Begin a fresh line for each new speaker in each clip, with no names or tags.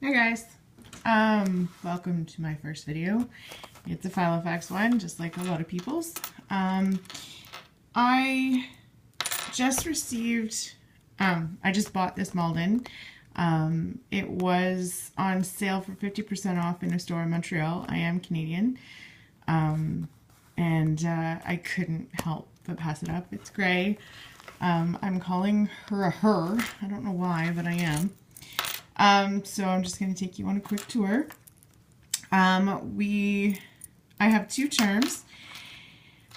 Hey guys, welcome to my first video. It's a Filofax one, just like a lot of people's. I just received, I just bought this Malden. It was on sale for 50% off in a store in Montreal. I am Canadian, and I couldn't help but pass it up. It's gray. I'm calling her a her. I don't know why, but I am. So I'm just going to take you on a quick tour. I have two charms.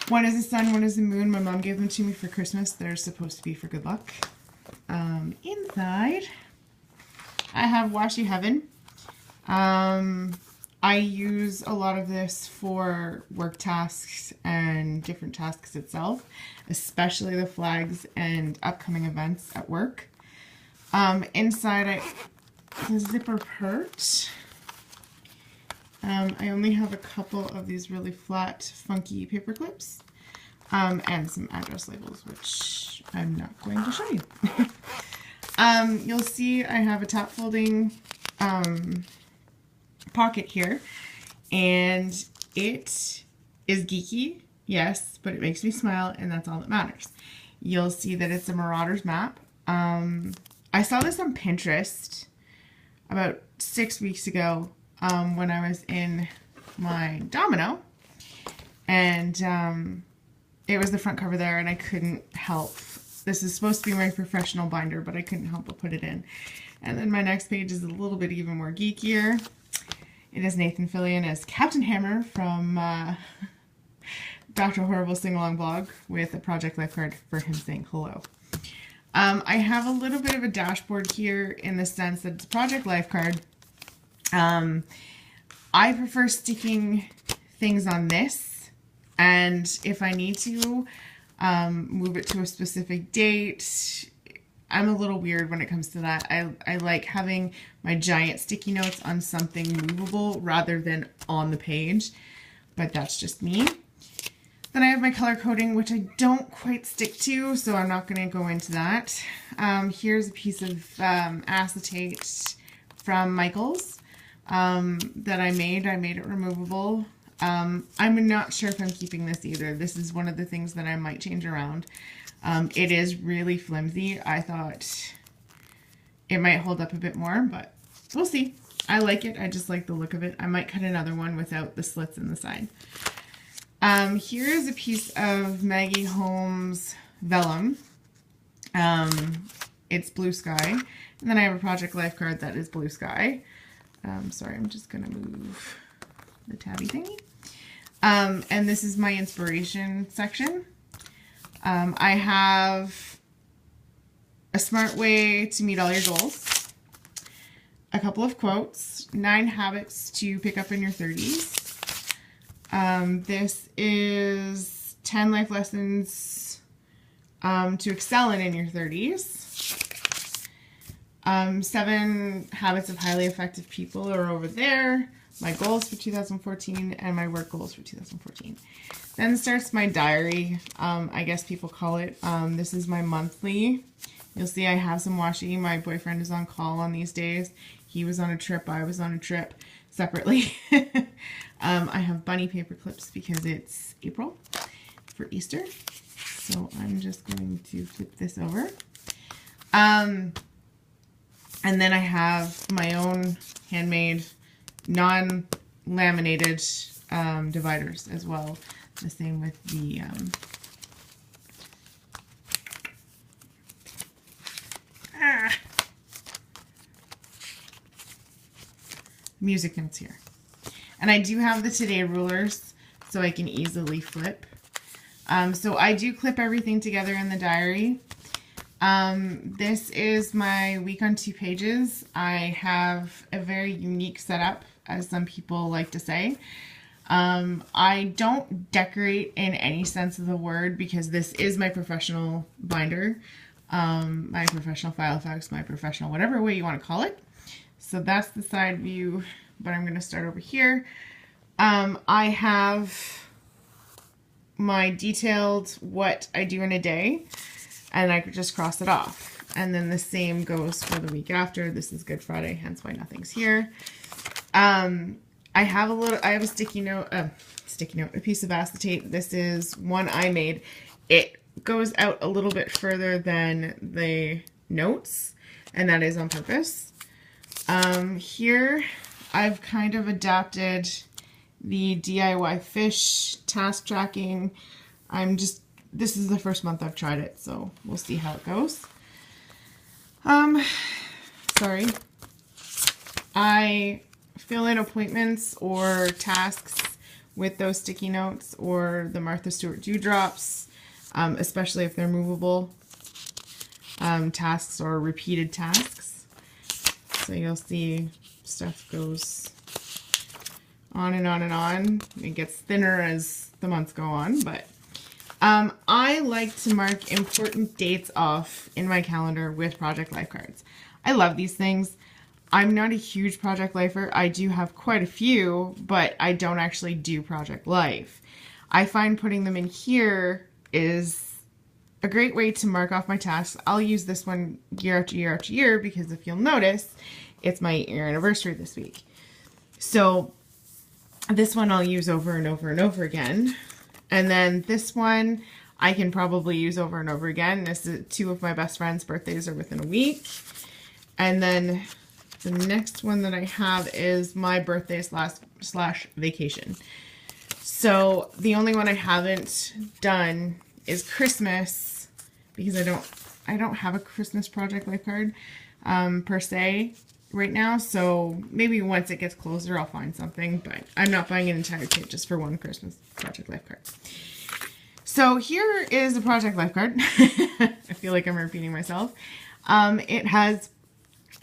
One is the sun, one is the moon. My mom gave them to me for Christmas. They're supposed to be for good luck. Inside, I have Washi Heaven. I use a lot of this for work tasks and different tasks itself, especially the flags and upcoming events at work. Inside, the zipper part. I only have a couple of these really flat, funky paper clips, and some address labels, which I'm not going to show you. You'll see I have a top folding pocket here, and it is geeky, yes, but it makes me smile, and that's all that matters. You'll see that it's a Marauders map. I saw this on Pinterest about 6 weeks ago when I was in my domino, and it was the front cover there, and I couldn't help. This is supposed to be my professional binder, but I couldn't help but put it in. And then my next page is a little bit even more geekier. It is Nathan Fillion as Captain Hammer from Dr. Horrible Sing-Along blog with a project life card for him saying hello. I have a little bit of a dashboard here in the sense that it's a project life card. I prefer sticking things on this, and if I need to move it to a specific date, I'm a little weird when it comes to that. I like having my giant sticky notes on something movable rather than on the page, but that's just me. Then I have my color coding, which I don't quite stick to, so I'm not going to go into that. Here's a piece of acetate from Michaels that I made. I made it removable. I'm not sure if I'm keeping this either. This is one of the things that I might change around. It is really flimsy. I thought it might hold up a bit more, but we'll see. I like it. I just like the look of it. I might cut another one without the slits in the side. Here is a piece of Maggie Holmes vellum. It's blue sky. And then I have a project life card that is blue sky. Sorry, I'm just going to move the tabby thingy. And this is my inspiration section. I have a smart way to meet all your goals. A couple of quotes. 9 habits to pick up in your 30s. This is 10 life lessons to excel in your 30s. 7 habits of highly effective people are over there. My goals for 2014 and my work goals for 2014. Then starts my diary. I guess people call it. This is my monthly. You'll see I have some washi. My boyfriend is on call on these days. He was on a trip. I was on a trip separately. I have bunny paper clips because it's April for Easter. So I'm just going to flip this over. And then I have my own handmade, non-laminated dividers as well. The same with the music notes here. And I do have the today rulers so I can easily flip. So I do clip everything together in the diary. This is my week on 2 pages. I have a very unique setup, as some people like to say. I don't decorate in any sense of the word because this is my professional binder, my professional Filofax, my professional whatever way you want to call it. So that's the side view, but I'm going to start over here. I have my detailed what I do in a day, and I could just cross it off. And then the same goes for the week after. This is Good Friday, hence why nothing's here. I have a sticky note, a piece of acetate. This is one I made. It goes out a little bit further than the notes, and that is on purpose. Here I've kind of adapted the DIY fish task tracking. This is the first month I've tried it, so we'll see how it goes. Sorry. I fill in appointments or tasks with those sticky notes or the Martha Stewart dewdrops, especially if they're movable tasks or repeated tasks. So you'll see stuff goes on and on and on. It gets thinner as the months go on, but I like to mark important dates off in my calendar with Project Life cards. I love these things. I'm not a huge Project Lifer. I do have quite a few, but I don't actually do Project Life. I find putting them in here is a great way to mark off my tasks. I'll use this one year after year after year because if you'll notice, it's my year anniversary this week. So this one I'll use over and over and over again. And then this one I can probably use over and over again. This is 2 of my best friends' birthdays are within a week. And then the next one that I have is my birthday slash vacation. So the only one I haven't done is Christmas because I don't have a Christmas Project Life card per se right now. So maybe once it gets closer, I'll find something, but I'm not buying an entire kit just for one Christmas Project Life card. So here is a Project Life card. I feel like I'm repeating myself. It has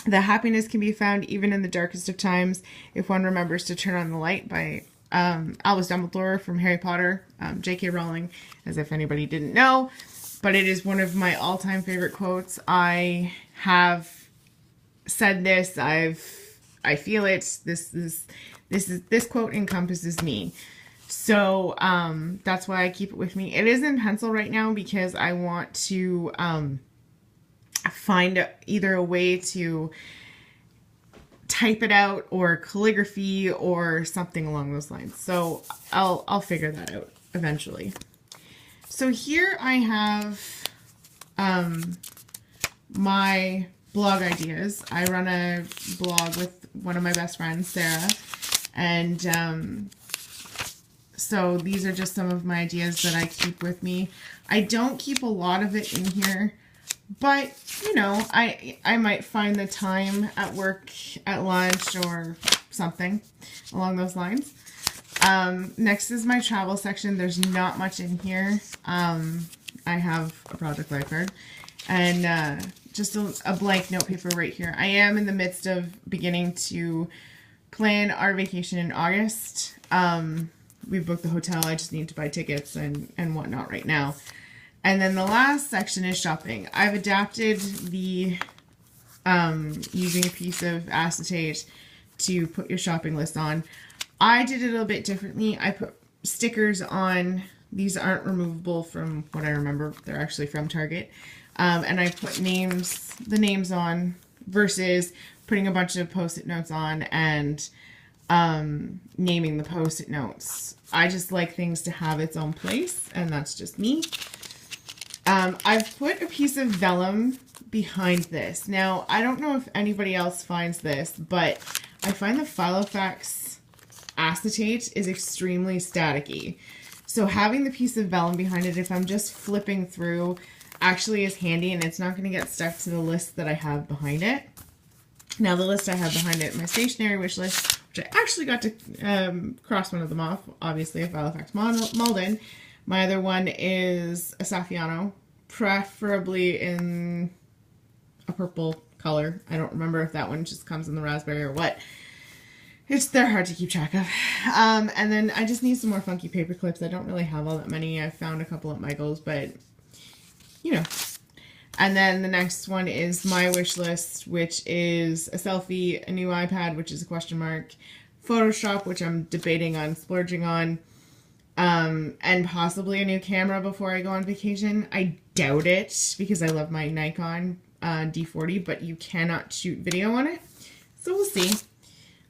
"The happiness can be found even in the darkest of times if one remembers to turn on the light" by Albus Dumbledore from Harry Potter, J.K. Rowling, as if anybody didn't know. But it is one of my all-time favorite quotes. I have said this. I feel it. This quote encompasses me. So that's why I keep it with me. It is in pencil right now because I want to find either a way to type it out or calligraphy or something along those lines. So I'll figure that out eventually. So here I have my blog ideas. I run a blog with one of my best friends, Sarah, and so these are just some of my ideas that I keep with me. I don't keep a lot of it in here, but you know, I might find the time at work, at lunch, or something along those lines. Next is my travel section. There's not much in here. I have a Project Life card and just a blank note paper right here. I am in the midst of beginning to plan our vacation in August. We've booked the hotel. I just need to buy tickets and whatnot right now. And then the last section is shopping. I've adapted the using a piece of acetate to put your shopping list on. I did it a little bit differently. I put stickers on. These aren't removable from what I remember. They're actually from Target. And I put the names on versus putting a bunch of Post-it notes on and naming the Post-it notes. I just like things to have its own place, and that's just me. I've put a piece of vellum behind this. Now, I don't know if anybody else finds this, but I find the Filofax acetate is extremely staticky. So having the piece of vellum behind it, if I'm just flipping through, actually is handy, and it's not going to get stuck to the list that I have behind it. Now, the list I have behind it, my stationery wish list, which I actually got to cross one of them off, obviously a Filofax Malden. My other one is a Saffiano, preferably in a purple color. I don't remember if that one just comes in the raspberry or what. They're hard to keep track of. And then I just need some more funky paper clips. I don't really have all that many. I found a couple at Michael's, but you know. And then the next one is my wish list, which is a selfie, a new iPad, which is a question mark, Photoshop, which I'm debating on splurging on, and possibly a new camera before I go on vacation. I doubt it because I love my Nikon. D40, but you cannot shoot video on it. So we'll see.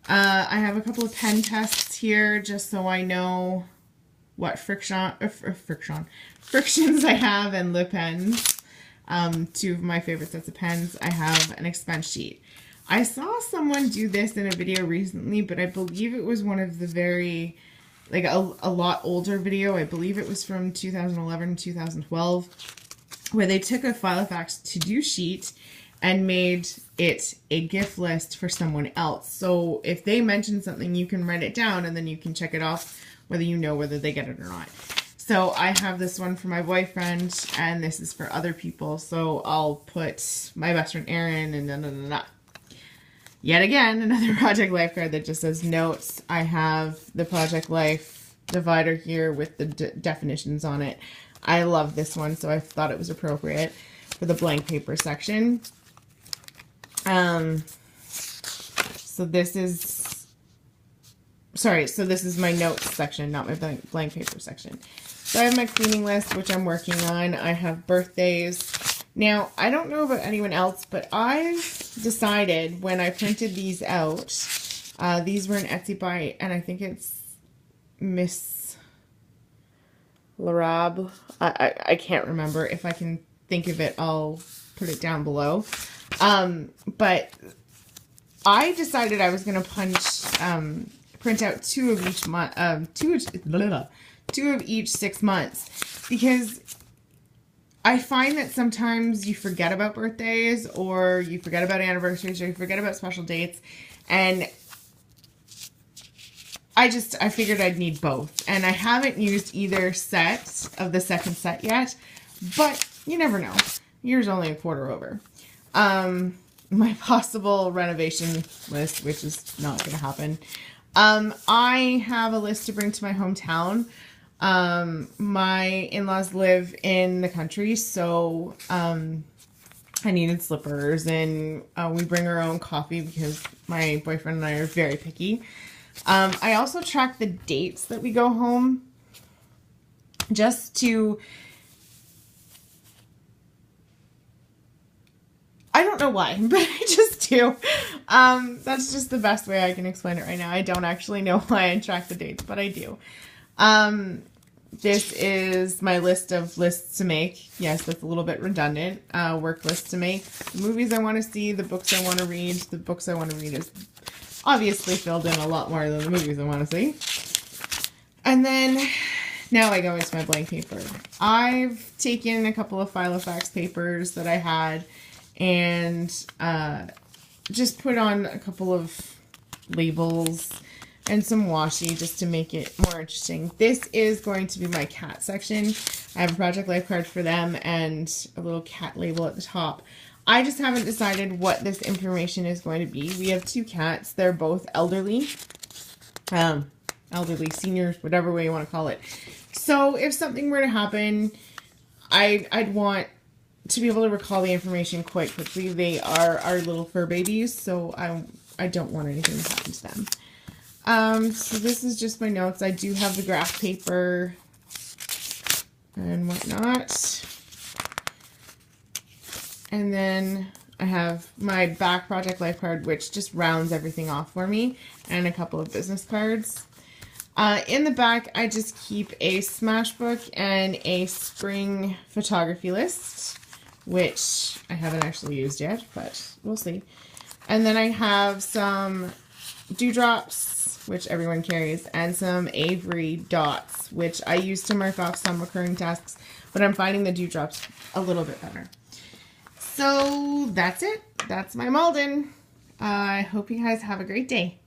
I have a couple of pen tests here just so I know what frictions I have and lip pens. Two of my favorite sets of pens. I have an expense sheet. I saw someone do this in a video recently, but I believe it was one of the very, like a lot older video. I believe it was from 2011, 2012, where they took a Filofax to-do sheet and made it a gift list for someone else. So if they mention something, you can write it down and then you can check it off whether you know whether they get it or not. So I have this one for my boyfriend and this is for other people. So I'll put my best friend Erin and da-da-da-da. Yet again, another Project Life card that just says notes. I have the Project Life divider here with the definitions on it. I love this one, so I thought it was appropriate for the blank paper section. So this is my notes section, not my blank paper section. So I have my cleaning list, which I'm working on. I have birthdays. Now, I don't know about anyone else, but I decided when I printed these out, these were an Etsy buy, and I think it's Miss Larab. I can't remember. If I can think of it, I'll put it down below. But I decided I was going to print out two of each month, two of each 6 months, because I find that sometimes you forget about birthdays or you forget about anniversaries or you forget about special dates, and I figured I'd need both. And I haven't used either set of the second set yet, but you never know. Year's only a quarter over. My possible renovation list, which is not going to happen. I have a list to bring to my hometown. My in-laws live in the country, so I needed slippers, and we bring our own coffee because my boyfriend and I are very picky. I also track the dates that we go home just to... I don't know why, but I just do. That's just the best way I can explain it right now. I don't actually know why I track the dates, but I do. This is my list of lists to make. Yes, that's a little bit redundant. Work lists to make. The movies I want to see, the books I want to read. The books I want to read is obviously filled in a lot more than the movies I want to see. And then now I go into my blank paper. I've taken a couple of Filofax papers that I had and just put on a couple of labels and some washi just to make it more interesting. This is going to be my cat section. I have a Project Life card for them and a little cat label at the top. I just haven't decided what this information is going to be. We have two cats. They're both elderly. Elderly, seniors, whatever way you want to call it. So if something were to happen, I'd want to be able to recall the information quite quickly. They are our little fur babies, so I don't want anything to happen to them. So this is just my notes. I do have the graph paper and whatnot. And then I have my back Project Life card, which just rounds everything off for me, and a couple of business cards. In the back, I just keep a smash book and a spring photography list, which I haven't actually used yet, but we'll see. And then I have some dewdrops, which everyone carries, and some Avery dots, which I use to mark off some recurring tasks, but I'm finding the dewdrops a little bit better. So that's it. That's my Malden. I hope you guys have a great day.